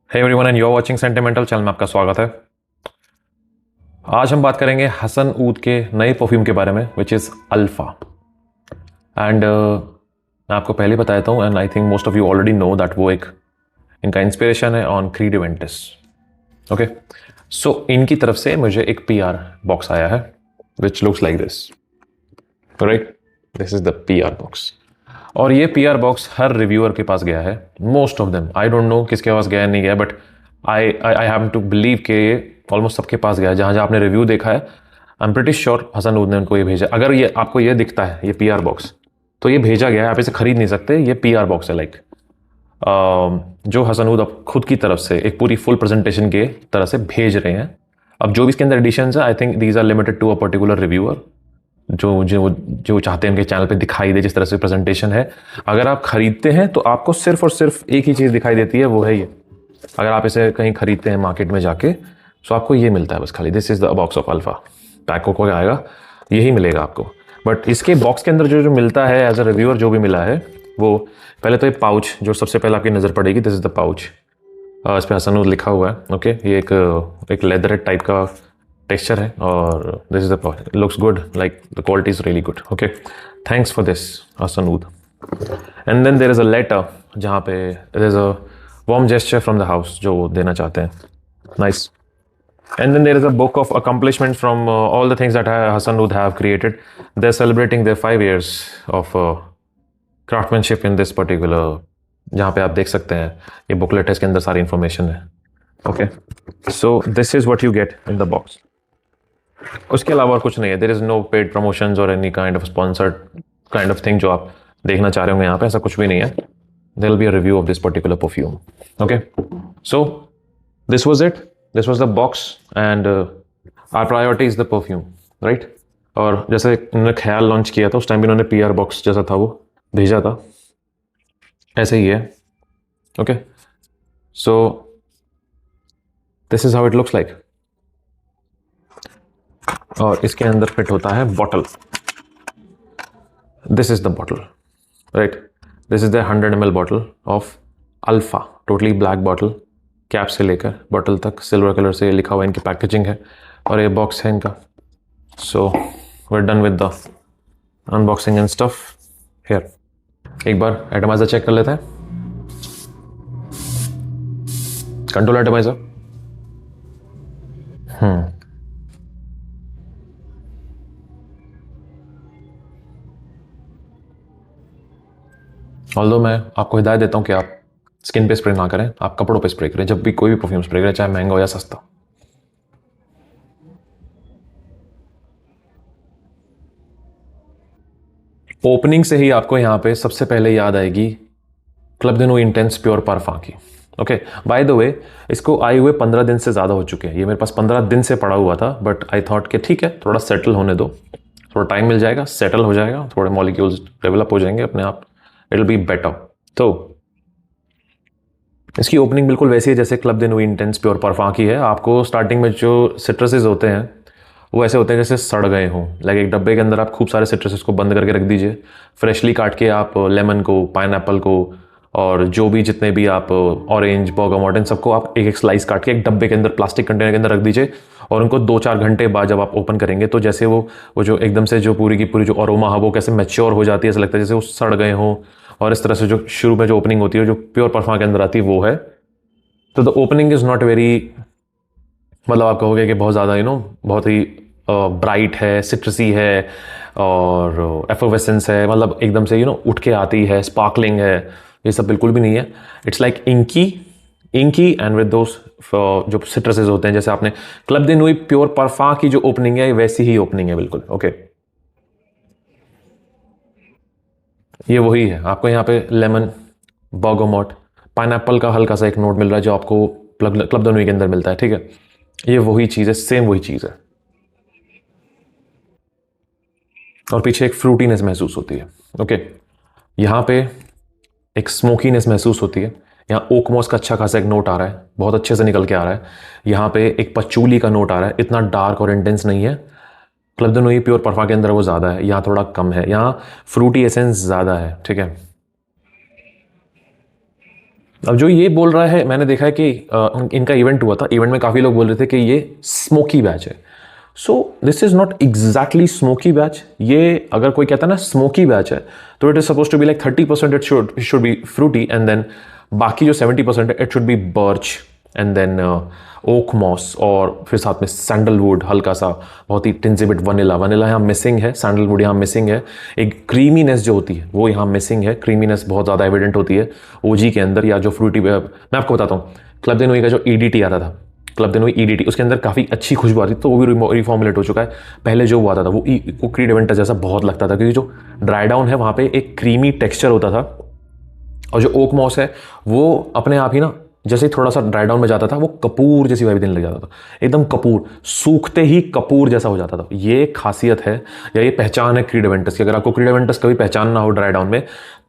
Hey everyone and you are watching sentimental channel में आपका स्वागत है। आज हम बात करेंगे हसन ऊद के नए परफ्यूम के बारे में विच इज़ अल्फा। एंड मैं आपको पहले बताया हूँ and I think most of you already know that वो एक इनका इंस्पिरेशन है ऑन क्रीड इवेंटिस। ओके, सो इनकी तरफ से मुझे एक पीआर बॉक्स आया है which looks like this, right. This is the PR box और ये पीआर बॉक्स हर रिव्यूअर के पास गया है, most of them. I don't know किसके पास गया नहीं गया, but I I have to believe कि ये ऑलमोस्ट सबके पास गया है। जहाँ जहाँ आपने रिव्यू देखा है I am pretty sure Hasan Oud ने उनको ये भेजा। अगर ये आपको ये दिखता है ये पीआर बॉक्स, तो ये भेजा गया है, आप इसे खरीद नहीं सकते। ये पीआर बॉक्स है लाइक जो हसन ऊद अब खुद की तरफ से एक पूरी फुल प्रेजेंटेशन के तरह से भेज रहे हैं। अब जो भी इसके अंदर एडिशन है I think these are limited to a particular reviewer जो जो जो चाहते हैं उनके चैनल पे दिखाई दे जिस तरह से प्रेजेंटेशन है। अगर आप खरीदते हैं तो आपको सिर्फ और सिर्फ एक ही चीज़ दिखाई देती है, वो है ये। अगर आप इसे कहीं खरीदते हैं मार्केट में जाके तो आपको ये मिलता है बस खाली, this is the box of alpha. Pack को आएगा यही मिलेगा आपको। बट इसके बॉक्स के अंदर जो जो मिलता है एज अ रिव्यूअर जो भी मिला है वो पहले तो ये पाउच जो सबसे पहले आपकी नज़र पड़ेगी, दिस इज़ द पाउच। इस पर हसन ऊद लिखा हुआ है। ओके, ये एक लेदर टाइप का टेक्सचर है और this is the looks good, like the quality is really good. Okay, thanks for this Hasan Oud. And then there is a letter जहाँ पे there is a warm gesture from the house जो वो देना चाहते हैं। Nice. And then there is a book of accomplishment from all the things that Hasan Oud have created. They are celebrating their 5 years of craftsmanship in this particular, जहाँ पे आप देख सकते हैं ये बुकलेट है, इसके अंदर सारी इंफॉर्मेशन है। Okay, so this is what you get in the box. उसके अलावा और कुछ नहीं है। There is no paid promotions और any kind of sponsored kind of thing जो आप देखना चाह रहे होंगे यहाँ पे, ऐसा कुछ भी नहीं है। There will be a review of this particular perfume. Okay, so this was it, this was the box and our priority is the perfume, right. और जैसे उन्होंने ख्याल लॉन्च किया था उस टाइम भी उन्होंने पीआर बॉक्स जैसा था वो भेजा था, ऐसे ही है। Okay, so this is how it looks like. और इसके अंदर फिट होता है bottle. This is the bottle, right. This is the 100 ml bottle of alpha, totally black bottle, cap से लेकर बॉटल तक सिल्वर कलर से लिखा हुआ इनकी पैकेजिंग है और ये बॉक्स है इनका। So we are done with the unboxing and stuff. Here एक बार एटमाइजर चेक कर लेते हैं। कंट्रोल एटमाइजर। ऑल्दो मैं आपको हिदायत देता हूँ कि आप स्किन पे स्प्रे ना करें, आप कपड़ों पे स्प्रे करें जब भी कोई भी परफ्यूम स्प्रे करें, चाहे महंगा हो या सस्ता। ओपनिंग से ही आपको यहाँ पे सबसे पहले याद आएगी क्लब दे नू इंटेंस प्योर पारफा की। ओके, बाय द वे इसको आए हुए 15 दिन से ज़्यादा हो चुके हैं। ये मेरे पास 15 दिन से पड़ा हुआ था, बट आई थॉट कि ठीक है थोड़ा सेटल होने दो, थोड़ा टाइम मिल जाएगा, सेटल हो जाएगा, थोड़े मॉलिक्यूल्स डेवलप हो जाएंगे अपने आप, इट विल बी बेटर। तो इसकी ओपनिंग बिल्कुल वैसी है जैसे क्लब दे नू इंटेंस प्योर पारफा की है। आपको स्टार्टिंग में जो सिट्रसेस होते हैं वो ऐसे होते हैं जैसे सड़ गए हों। लाइक एक डब्बे के अंदर आप खूब सारे सिट्रसेस को बंद करके रख दीजिए, फ्रेशली काट के आप लेमन को, पाइनएप्पल को और जो भी जितने भी आप ऑरेंज, बर्गामोट, इन सबको आप एक एक स्लाइस काट के एक डब्बे के अंदर, प्लास्टिक कंटेनर के अंदर रख दीजिए और उनको 2-4 घंटे बाद जब आप ओपन करेंगे तो जैसे वो जो एकदम से जो पूरी की पूरी जो अरोमा है वो कैसे मैच्योर हो जाती है, ऐसा लगता है जैसे वो सड़ गए हों। और इस तरह से जो शुरू में जो ओपनिंग होती है जो प्योर परफ्यूम के अंदर आती है वो है। तो the opening is not very, मतलब आप कहोगे कि बहुत ज़्यादा बहुत ही ब्राइट है, सिट्रसी है और एफर्वेसेंस है, मतलब एकदम से उठ के आती है, स्पार्कलिंग है, ये सब बिल्कुल भी नहीं है। It's like inky and with those जो सिट्रसेस होते हैं। जैसे आपने क्लब दे नूई प्योर परफा की जो ओपनिंग है वैसी ही ओपनिंग है बिल्कुल। ओके, ये वही है। आपको यहाँ पे लेमन, बर्गामोट, पाइनएप्पल का हल्का सा एक नोट मिल रहा है जो आपको क्लब दे नूई के अंदर मिलता है, ठीक है। ये वही चीज़ है, सेम वही चीज़ है। और पीछे एक फ्रूटीनेस महसूस होती है। ओके, यहाँ पे एक स्मोकीनेस महसूस होती है। यहाँ ओकमोस का अच्छा खासा एक नोट आ रहा है, बहुत अच्छे से निकल के आ रहा है। यहाँ पे एक पचूली का नोट आ रहा है, इतना डार्क और इंटेंस नहीं है। क्लब दे नूई प्योर परफा के अंदर वो ज़्यादा है, यहाँ थोड़ा कम है। यहाँ फ्रूटी एसेंस ज़्यादा है, ठीक है। अब जो ये बोल रहा है, मैंने देखा है कि इनका इवेंट हुआ था, इवेंट में काफ़ी लोग बोल रहे थे कि ये स्मोकी बैच है। सो this is not exactly smoky batch. ये अगर कोई कहता है ना स्मोकी बैच है, तो it is suppose to be like 30% it should be fruity, and then बाकी जो 70% है it should be birch, and then oak moss, और फिर साथ में सैंडलवुड हल्का सा, बहुत ही टिंज बिट वनीला यहाँ मिसिंग है, सैंडलवुड यहाँ मिसिंग है, एक क्रीमीनेस जो होती है वो यहाँ मिसिंग है। क्रीमीनेस बहुत ज़्यादा एविडेंट होती है ओजी के अंदर, या जो फ्रूटी, मैं आपको बताता हूँ, क्लब दे नोई का जो ईडीटी आता था, क्लब दे नोई ईडीटी, उसके अंदर काफ़ी अच्छी खुशबू आती थी, तो वो भी रिफॉर्मुलेट हो चुका है। पहले जो वो आता था वो क्रीड एवेंटस जैसा बहुत लगता था, क्योंकि जो ड्राई डाउन है वहाँ पे एक क्रीमी टेक्सचर होता था, और जो ओक मॉस है वो अपने आप ही ना जैसे ही थोड़ा सा ड्राई डाउन में जाता था वो कपूर जैसी वाइब देने लग जाता था, एकदम कपूर, सूखते ही कपूर जैसा हो जाता था। ये खासियत है या ये पहचान है क्रीड एवेंटस की। अगर आपको क्रीड एवेंटस कभी पहचान ना हो ड्राई डाउन में,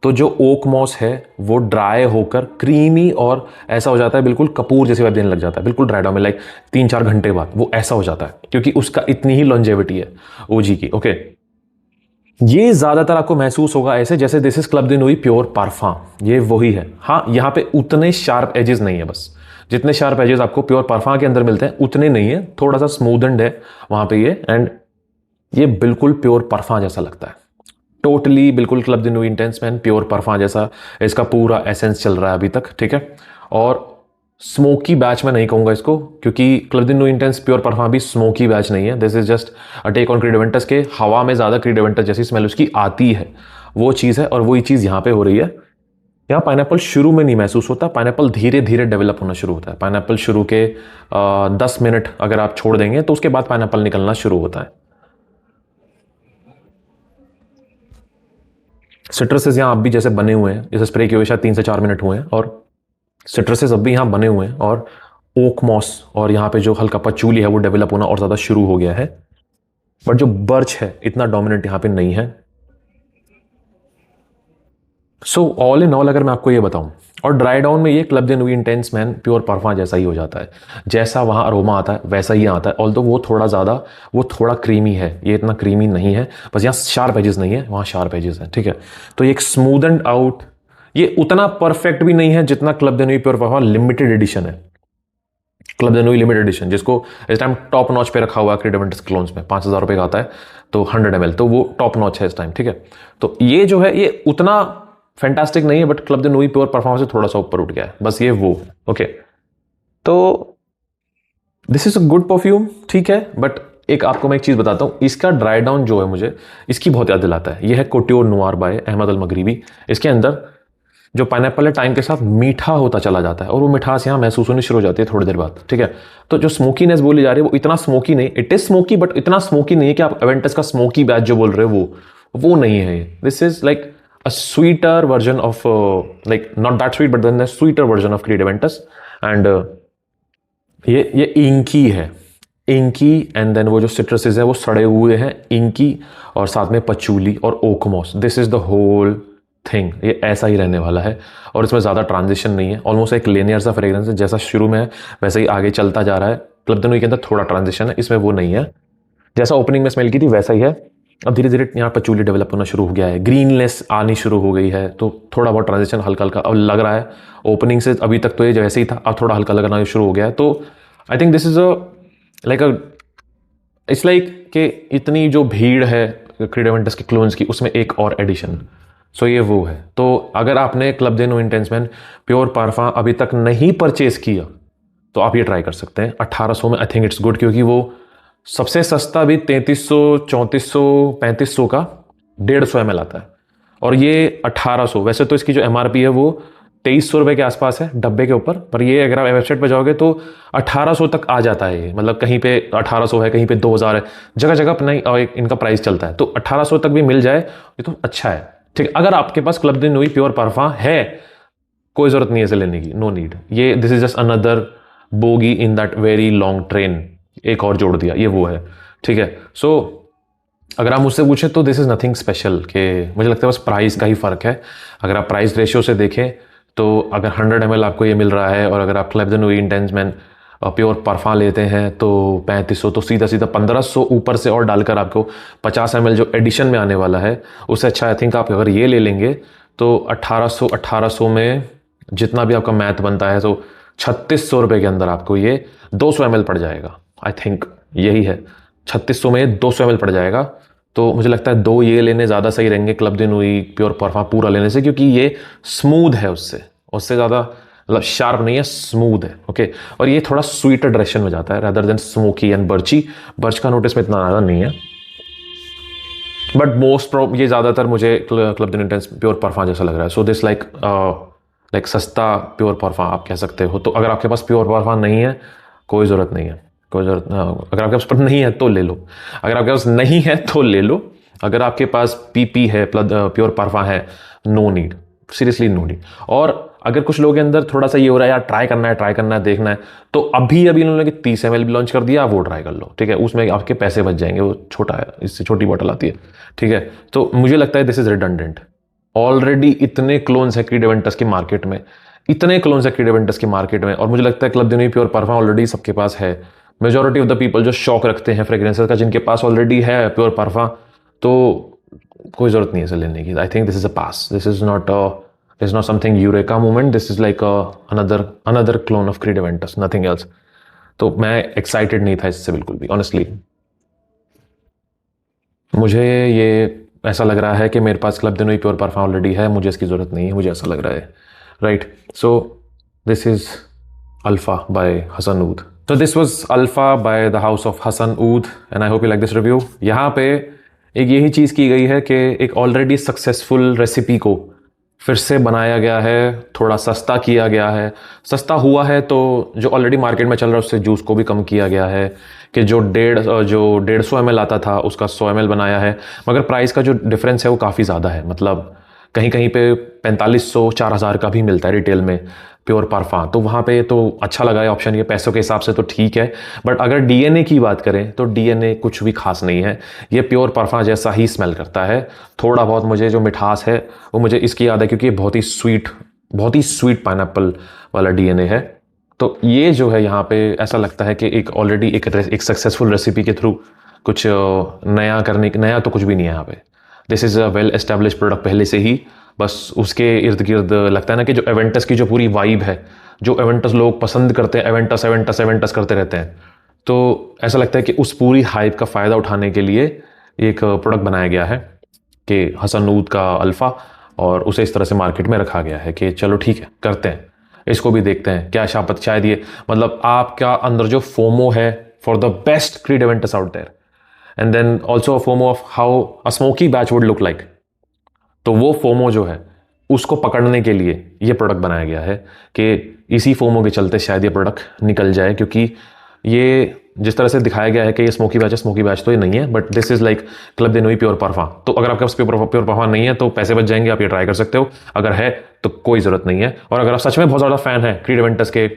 तो जो ओक मॉस है वो ड्राई होकर क्रीमी और ऐसा हो जाता है, बिल्कुल कपूर जैसी वाइब देने लग जाता है, बिल्कुल ड्राई डाउन में, लाइक 3-4 घंटे बाद वो ऐसा हो जाता है, क्योंकि उसका इतनी ही लॉन्जेविटी है ओजी की। ओके, ये ज्यादातर आपको महसूस होगा ऐसे जैसे दिस इज क्लब दे नोई प्योर पारफा, ये वही है। हाँ, यहाँ पे उतने शार्प एजेस नहीं है, बस जितने शार्प एजेस आपको प्योर पारफा के अंदर मिलते हैं उतने नहीं है, थोड़ा सा स्मूदन्ड है वहां पे ये, एंड ये बिल्कुल प्योर पारफा जैसा लगता है, टोटली बिल्कुल क्लब दे नोई इंटेंस मैन प्योर पारफा जैसा इसका पूरा एसेंस चल रहा है अभी तक, ठीक है। और स्मोकी बैच में नहीं कहूंगा इसको, क्योंकि क्लब दे नोई इंटेंस प्योर परफा भी स्मोकी बैच नहीं है। This is just a take on Creed Aventus के, हवा में ज़्यादा क्रीड एवेंटस जैसी स्मेल उसकी आती है, वो चीज़ है, और वही चीज़ यहाँ पे हो रही है। यहाँ पाइनएप्पल शुरू में नहीं महसूस होता, पाइनएप्पल धीरे धीरे डेवलप होना शुरू होता है। पाइनएप्पल शुरू के 10 मिनट अगर आप छोड़ देंगे तो उसके बाद पाइनएप्पल निकलना शुरू होता है। सिट्रसेस यहाँ अब भी जैसे बने हुए हैं, जैसे स्प्रे किए हुए शायद 3 से 4 मिनट हुए हैं, और सिट्रसेस अब भी यहाँ बने हुए हैं, और ओक मॉस और यहाँ पे जो हल्का पचूली है वो डेवलप होना और ज़्यादा शुरू हो गया है, बट जो बर्च है इतना डोमिनेंट यहाँ पे नहीं है। सो ऑल इन ऑल अगर मैं आपको ये बताऊं, और ड्राई डाउन में ये क्लब दे नोई इंटेंस मैन प्योर परफा जैसा ही हो जाता है, जैसा वहाँ अरोमा आता है वैसा ही आता है, ऑल्दो वो थोड़ा ज़्यादा, वो थोड़ा क्रीमी है, ये इतना क्रीमी नहीं है, बस यहाँ शार्प एजेस नहीं है, वहाँ शार्प एजेस है, ठीक है। तो ये एक स्मूद एंड आउट, ये उतना परफेक्ट भी नहीं है जितना क्लब दे नोई प्योर परफा लिमिटेड एडिशन है, क्लब दे नोई लिमिटेड एडिशन, जिसको इस टाइम टॉप नॉच पे रखा हुआ है क्रीड एवेंटस क्लोन्स में, 5000 रुपये का आता है, तो 100 ml, तो वो टॉप नॉच है इस टाइम, ठीक है। तो ये जो है ये उतना फैंटास्टिक नहीं है, बट क्लब दे नोई प्योर परफॉर्मेंस से थोड़ा सा ऊपर उठ गया है, बस ये वो। ओके, तो this is a good perfume, ठीक है, बट एक आपको मैं एक चीज बताता हूं, इसका ड्राई डाउन जो है मुझे इसकी बहुत याद दिलाता है। ये है कोट्योर नुआर बाय अहमद अल मगरिबी। इसके अंदर जो पाइनएप्पल है टाइम के साथ मीठा होता चला जाता है, और वो मिठास यहाँ महसूस होनी शुरू हो जाती है थोड़ी देर बाद, ठीक है। तो जो स्मोकीनेस बोली जा रही है वो इतना स्मोकी नहीं, इट इज स्मोकी बट इतना स्मोकी नहीं है कि आप एवेंटस का स्मोकी बैच जो बोल रहे हो वो नहीं है। This is like a sweeter version of like not that sweet but then a sweeter version of Creed Aventus, and ये इंकी है, इंकी, एंड देन वो जो सिट्रसेस है वो सड़े हुए हैं, इंकी, और साथ में पचूली और oakmoss, this is the whole thing, ये ऐसा ही रहने वाला है, और इसमें ज़्यादा ट्रांजिशन नहीं है, ऑलमोस्ट एक लेनियर सा फ्रेग्रेंस है, जैसा शुरू में है वैसे ही आगे चलता जा रहा है। क्लब दे नोई के अंदर थोड़ा ट्रांजिशन है, इसमें वो नहीं है, जैसा ओपनिंग में स्मेल की थी वैसा ही है। अब धीरे धीरे यहाँ पचूली डेवलप होना शुरू हो गया है, ग्रीननेस आनी शुरू हो गई है, तो थोड़ा बहुत ट्रांजिशन हल्का हल्का अब लग रहा है ओपनिंग से, अभी तक तो ये जैसे ही था, अब थोड़ा हल्का लगना शुरू हो गया है। तो I think this is like it's like कि इतनी जो भीड़ है क्रीड एवेंटस के क्लोन्स की, उसमें एक और एडिशन, सो ये वो है। तो अगर आपने क्लब दे नोई इंटेंस मैन प्योर पारफा अभी तक नहीं परचेज किया तो आप ये ट्राई कर सकते हैं 1800 में। आई थिंक इट्स गुड, क्योंकि वो सबसे सस्ता भी 3300, 3400, 3500 का 150 ml आता है, और ये 1800, वैसे तो इसकी जो MRP है वो 2300 रुपये के आसपास है डब्बे के ऊपर, पर ये अगर आप वेबसाइट पर जाओगे तो 1800 तक आ जाता है ये, मतलब कहीं पे 1800 है, कहीं पे 2000 है, जगह जगह पर नहीं, और इनका प्राइस चलता है, तो 1800 तक भी मिल जाए ये तो अच्छा है, ठीक है। अगर आपके पास क्लब दे नोई प्योर परफा है, कोई जरूरत नहीं है इसे लेने की, नो नीड, ये this is just another bogie in that very long train, एक और जोड़ दिया, ये वो है, ठीक है। सो अगर आप मुझसे पूछे तो दिस इज़ नथिंग स्पेशल, कि मुझे लगता है बस प्राइस का ही फ़र्क है। अगर आप प्राइस रेशियो से देखें तो अगर 100 ml आपको ये मिल रहा है, और अगर आप क्लब दे नोई इंटेंस मैन प्योर परफा लेते हैं तो 3500, तो सीधा सीधा 1500 ऊपर से और डालकर आपको 50 ml जो एडिशन में आने वाला है, उससे अच्छा आई थिंक आप अगर ये ले लेंगे तो 1800 में जितना भी आपका मैथ बनता है, तो 3600 रुपये के अंदर आपको ये 200 ml पड़ जाएगा। आई थिंक यही है, 3600 में 200 ml पड़ जाएगा। तो मुझे लगता है 2 ये लेने ज़्यादा सही रहेंगे क्लब दी नुई प्योर परफा पूरा लेने से, क्योंकि ये स्मूथ है, उससे ज़्यादा मतलब शार्प नहीं है, स्मूथ है। ओके, और ये थोड़ा स्वीटर डायरेक्शन में जाता है rather than smoky and Barchi. Birch का नोटिस में इतना ज़्यादा नहीं है, बट मोस्ट ये ज़्यादातर मुझे क्लब दी नुई इंटेंस प्योर परफा जैसा लग रहा है। सो दिस लाइक सस्ता प्योर परफा आप कह सकते हो। तो अगर आपके पास प्योर परफा नहीं है, कोई ज़रूरत नहीं है, कोई ज़रूरत। अगर आपके पास नहीं है तो ले लो, अगर आपके पास नहीं है तो ले लो। अगर आपके पास पीपी है, प्योर परफा है, no need, seriously no need. और अगर कुछ लोगों के अंदर थोड़ा सा ये हो रहा है यार ट्राई करना है, देखना है, तो अभी इन्होंने 30 ml भी लॉन्च कर दिया, वो ट्राई कर लो, ठीक है। उसमें आपके पैसे बच जाएंगे, वो छोटा है, इससे छोटी बॉटल आती है, ठीक है। तो मुझे लगता है दिस इज रिडंडेंट। ऑलरेडी इतने क्लोन्स है क्रीड एवेंटस की मार्केट में, और मुझे लगता है club de Nuit pure परफा already सबके पास है। मेजॉरिटी ऑफ द पीपल जो शौक रखते हैं फ्रेग्रेंसेस का, जिनके पास ऑलरेडी है प्योर परफा, तो कोई ज़रूरत नहीं है इसे लेने की। I think this is a pass, this is not something eureka moment, this is like another clone of creed Aventus, nothing else. तो मैं एक्साइटेड नहीं था इससे बिल्कुल भी, ऑनेस्टली। मुझे ये ऐसा लग रहा है कि मेरे पास club de Nuit pure परफा already है, मुझे इसकी ज़रूरत नहीं है, मुझे ऐसा लग रहा है, right. So this is alpha by Hasan Oud. तो this was alpha by the house of Hasan Oud and I hope you like this review. यहाँ पे एक यही चीज़ की गई है कि एक ऑलरेडी सक्सेसफुल रेसिपी को फिर से बनाया गया है, थोड़ा सस्ता किया गया है। सस्ता हुआ है तो जो ऑलरेडी मार्केट में चल रहा है उससे जूस को भी कम किया गया है, कि जो 150 ml आता था उसका 100 ml बनाया है। मगर प्राइस का जो डिफरेंस है वो काफ़ी ज़्यादा है, मतलब कहीं कहीं पे 4500 4000 का भी मिलता है रिटेल में प्योर परफा। तो वहाँ पे तो अच्छा लगा है ऑप्शन, ये पैसों के हिसाब से तो ठीक है। बट अगर डीएनए की बात करें तो डीएनए कुछ भी खास नहीं है, ये प्योर परफा जैसा ही स्मेल करता है। थोड़ा बहुत मुझे जो मिठास है वो मुझे इसकी याद है, क्योंकि ये बहुत ही स्वीट पाइनएप्पल वाला डीएनए है। तो ये जो है यहाँ पे ऐसा लगता है कि एक ऑलरेडी एक सक्सेसफुल रेसिपी के थ्रू कुछ नया तो कुछ भी नहीं है यहाँ पे। This is a well establish product पहले से ही, बस उसके इर्द गिर्द लगता है ना कि जो एवेंटस की जो पूरी वाइब है, जो एवेंटस लोग पसंद करते हैं, एवेंटस करते रहते हैं, तो ऐसा लगता है कि उस पूरी हाइप का फ़ायदा उठाने के लिए एक प्रोडक्ट बनाया गया है कि हसन ऊद का अल्फ़ा, और उसे इस तरह से मार्केट में रखा गया है कि चलो ठीक है करते हैं, इसको भी देखते हैं क्या शायद ये मतलब आपका अंदर जो फोमो है for the best Creed Aventus out there, and then also FOMO of how a smoky batch would look like. तो वो फोमो जो है उसको पकड़ने के लिए ये प्रोडक्ट बनाया गया है कि इसी फोमो के चलते शायद ये प्रोडक्ट निकल जाए, क्योंकि ये जिस तरह से दिखाया गया है कि ये स्मोकी बैच तो ये नहीं है, but this is like Club de Nuit pure parfum. तो अगर आपके पास प्योर परफा नहीं है तो पैसे बच जाएंगे, आप ये ट्राई कर सकते हो। अगर है तो कोई ज़रूरत नहीं है, और अगर आप सच में बहुत ज़्यादा फैन है क्रीड एवेंटस के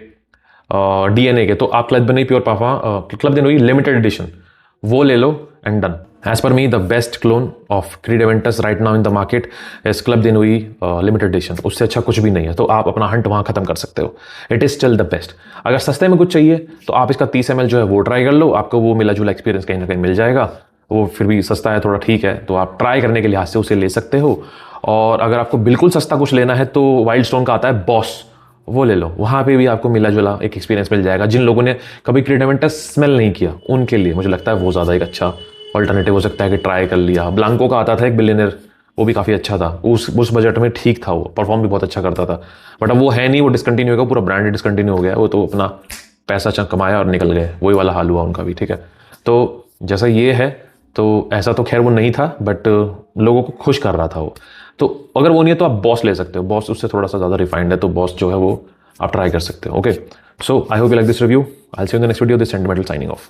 डीएनए के, तो आप Club de Nuit pure parfum Club de Nuit limited edition वो ले लो and done. As per me, the best clone of Creed Aventus right now in the market is Club de Nuit limited edition। उससे अच्छा कुछ भी नहीं है, तो आप अपना हंट वहाँ खत्म कर सकते हो। It is still the best। अगर सस्ते में कुछ चाहिए तो आप इसका 30 ml जो है वो ट्राई कर लो, आपको वो मिला जुला एक्सपीरियंस कहीं ना कहीं मिल जाएगा। वो फिर भी सस्ता है थोड़ा, ठीक है, तो आप ट्राई करने के लिहाज से उसे ले सकते हो। और अगर आपको बिल्कुल सस्ता कुछ लेना है तो वाइल्ड स्टोन का आता है बॉस, वो ले लो, वहाँ पे भी आपको मिला जुला एक एक्सपीरियंस मिल जाएगा। जिन लोगों ने कभी क्रीड एवेंटस स्मेल नहीं किया उनके लिए मुझे लगता है वो ज़्यादा एक अच्छा ऑल्टरनेटिव हो सकता है कि ट्राई कर लिया। ब्लांको का आता था एक बिलियनर, वो भी काफ़ी अच्छा था, उस बजट में ठीक था, वो परफॉर्म भी बहुत अच्छा करता था। बट अब वो है नहीं, वो डिसकंटिन्यू हो गया, पूरा ब्रांड डिसकंटिन्यू हो गया, वो तो अपना पैसा कमाया और निकल गए, वही वाला हाल हुआ उनका भी, ठीक है। तो जैसा ये है, तो ऐसा तो खैर वो नहीं था, बट लोगों को खुश कर रहा था वो। तो अगर वो नहीं है तो आप बॉस ले सकते हो, बॉस उससे थोड़ा सा ज़्यादा रिफाइंड है, तो बॉस जो है वो आप ट्राई कर सकते हो। Okay, so I hope you like this review. I will see you in the next video. This sentimental signing off.